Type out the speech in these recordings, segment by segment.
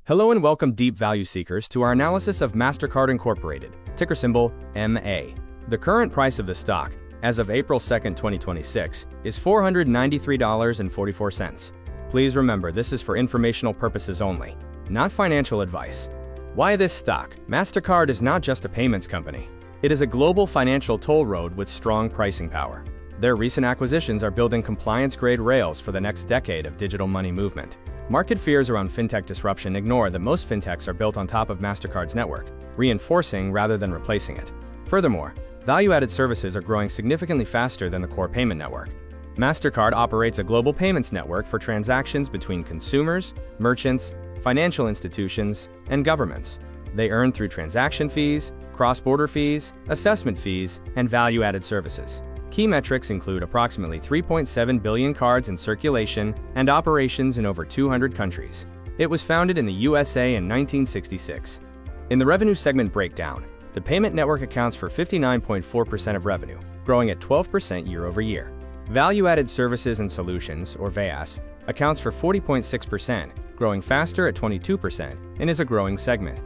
Hello and welcome, deep value seekers, to our analysis of Mastercard Incorporated, ticker symbol MA. The current price of the stock, as of April 2, 2026, is $493.44. Please remember, this is for informational purposes only, not financial advice. Why this stock? Mastercard is not just a payments company. It is a global financial toll road with strong pricing power. Their recent acquisitions are building compliance-grade rails for the next decade of digital money movement. Market fears around fintech disruption ignore that most fintechs are built on top of Mastercard's network, reinforcing rather than replacing it. Furthermore, value-added services are growing significantly faster than the core payment network. Mastercard operates a global payments network for transactions between consumers, merchants, financial institutions, and governments. They earn through transaction fees, cross-border fees, assessment fees, and value-added services. Key metrics include approximately 3.7 billion cards in circulation and operations in over 200 countries. It was founded in the USA in 1966. In the revenue segment breakdown, the payment network accounts for 59.4% of revenue, growing at 12% year-over-year. Value-added services and solutions, or VAS, accounts for 40.6%, growing faster at 22%, and is a growing segment.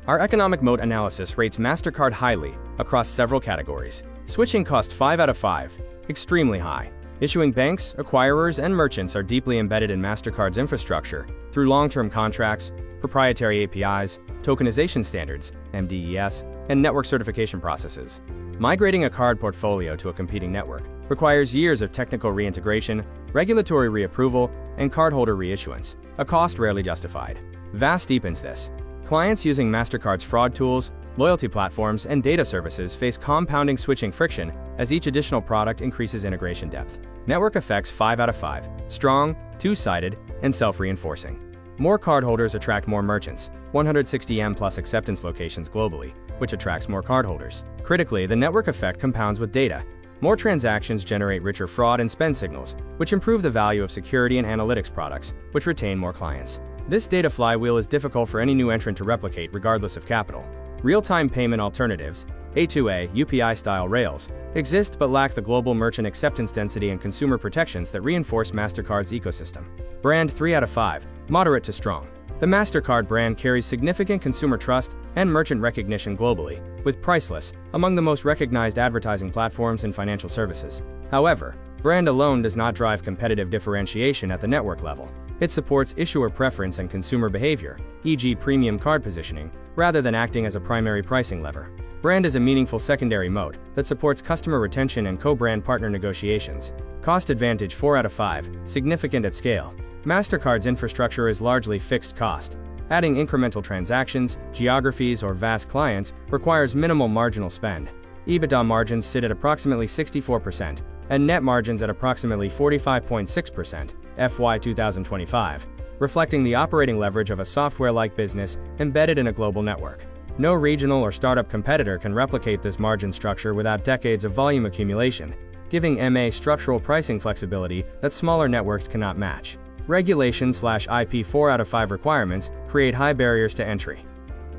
Our economic moat analysis rates Mastercard highly across several categories. Switching cost 5 out of 5, extremely high. Issuing banks, acquirers, and merchants are deeply embedded in Mastercard's infrastructure through long-term contracts, proprietary APIs, tokenization standards, MDES, and network certification processes. Migrating a card portfolio to a competing network requires years of technical reintegration, regulatory reapproval, and cardholder reissuance, a cost rarely justified. VAS deepens this. Clients using Mastercard's fraud tools, loyalty platforms, and data services face compounding switching friction as each additional product increases integration depth. Network effects 5 out of 5, strong, two-sided, and self-reinforcing. More cardholders attract more merchants, 160 M+ acceptance locations globally, which attracts more cardholders. Critically, the network effect compounds with data. More transactions generate richer fraud and spend signals, which improve the value of security and analytics products, which retain more clients. This data flywheel is difficult for any new entrant to replicate regardless of capital. Real-time payment alternatives, A2A, UPI-style rails, exist but lack the global merchant acceptance density and consumer protections that reinforce Mastercard's ecosystem. Brand 3 out of 5, moderate to strong. The Mastercard brand carries significant consumer trust and merchant recognition globally, with Priceless among the most recognized advertising platforms in financial services. However, brand alone does not drive competitive differentiation at the network level. It supports issuer preference and consumer behavior, e.g. premium card positioning, rather than acting as a primary pricing lever. Brand is a meaningful secondary moat that supports customer retention and co-brand partner negotiations. Cost advantage 4 out of 5, significant at scale. Mastercard's infrastructure is largely fixed cost. Adding incremental transactions, geographies, or vast clients requires minimal marginal spend. EBITDA margins sit at approximately 64%, and net margins at approximately 45.6%, FY 2025, reflecting the operating leverage of a software-like business embedded in a global network. No regional or startup competitor can replicate this margin structure without decades of volume accumulation, giving MA structural pricing flexibility that smaller networks cannot match. Regulation/IP 4 out of 5 requirements create high barriers to entry.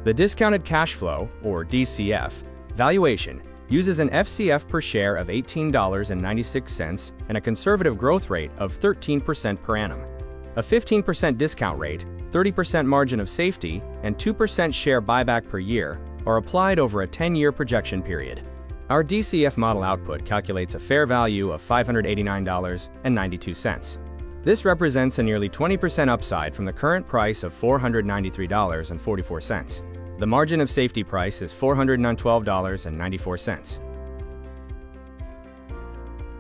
The discounted cash flow, or DCF, valuation uses an FCF per share of $18.96 and a conservative growth rate of 13% per annum. A 15% discount rate, 30% margin of safety, and 2% share buyback per year are applied over a 10-year projection period. Our DCF model output calculates a fair value of $589.92. This represents a nearly 20% upside from the current price of $493.44. The margin of safety price is $412.94.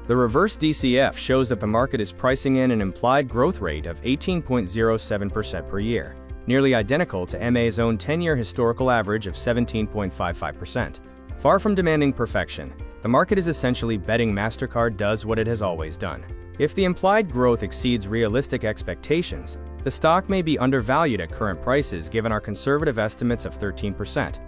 The reverse DCF shows that the market is pricing in an implied growth rate of 18.07% per year, nearly identical to MA's own 10-year historical average of 17.55%. Far from demanding perfection, the market is essentially betting Mastercard does what it has always done. If the implied growth exceeds realistic expectations, the stock may be undervalued at current prices given our conservative estimates of 13%.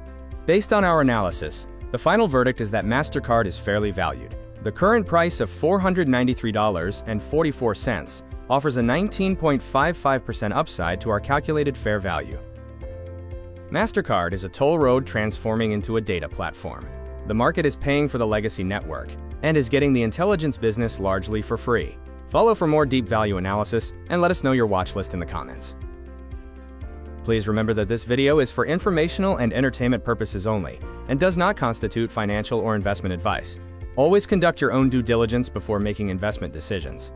Based on our analysis, the final verdict is that Mastercard is fairly valued. The current price of $493.44 offers a 19.55% upside to our calculated fair value. Mastercard is a toll road transforming into a data platform. The market is paying for the legacy network and is getting the intelligence business largely for free. Follow for more deep value analysis and let us know your watch list in the comments. Please remember that this video is for informational and entertainment purposes only and does not constitute financial or investment advice. Always conduct your own due diligence before making investment decisions.